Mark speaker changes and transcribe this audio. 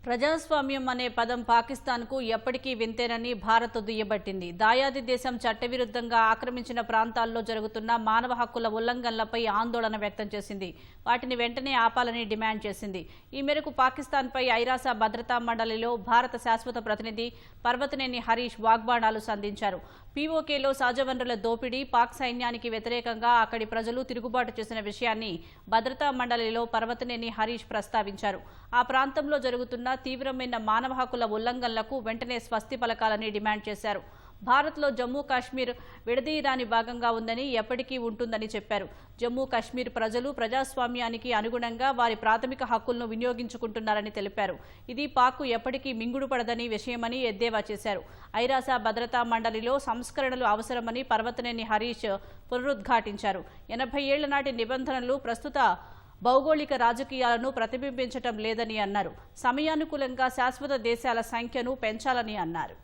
Speaker 1: ప్రజాస్వామ్యం అనే పదం పాకిస్తాన్కు ఎప్పటికీ వింతేనని భారత్ దుయ్యబట్టింది. దాయాది దేశం చట్టవిరుద్ధంగా ఆక్రమించిన ప్రాంతాల్లో జరుగుతున్న మానవ హక్కుల ఉల్లంఘనలపై ఆందోళన వ్యక్తం చేసింది. వాటిని వెంటనే ఆపాలని డిమాండ్ చేసింది. ఈ మేరకు పాకిస్తాన్పై ఐరాస భద్రతా మండలిలో భారత శాశ్వత ప్రతినిధి పర్వతనేని హరీష్ వాగ్బాణాలు సంధించారు. పీఓకేలో సహజ వనరుల దోపిడీ, పాక్ సైన్యానికి వ్యతిరేకంగా అక్కడి ప్రజలు తిరుగుబాటు చేసిన విషయాన్ని భద్రతా మండలిలో పర్వతనేని హరీష్ ప్రస్తావించారు. ఆ ప్రాంతంలో జరుగుతున్న తీవ్రమైన మానవ హక్కుల ఉల్లంఘనలకు వెంటనే స్వస్తి పలకాలని డిమాండ్ చేశారు. భారత్లో జమ్మూ కాశ్మీర్ విడదీయరాని భాగంగా ఉందని, ఎప్పటికీ ఉంటుందని చెప్పారు. జమ్మూ కాశ్మీర్ ప్రజలు ప్రజాస్వామ్యానికి అనుగుణంగా వారి ప్రాథమిక హక్కులను వినియోగించుకుంటున్నారని తెలిపారు. ఇది పాక్కు ఎప్పటికీ మింగుడుపడదని విషయమని ఎద్దేవా చేశారు. ఐరాస భద్రతా మండలిలో సంస్కరణలు అవసరమని పర్వతనేని హరీష్ పునరుద్ఘాటించారు. 80 ఏళ్ల నాటి నిబంధనలు ప్రస్తుత భౌగోళిక రాజకీయాలను ప్రతిబింబించటం లేదని అన్నారు. సమయానుకూలంగా శాశ్వత దేశాల సంఖ్యను పెంచాలని అన్నారు.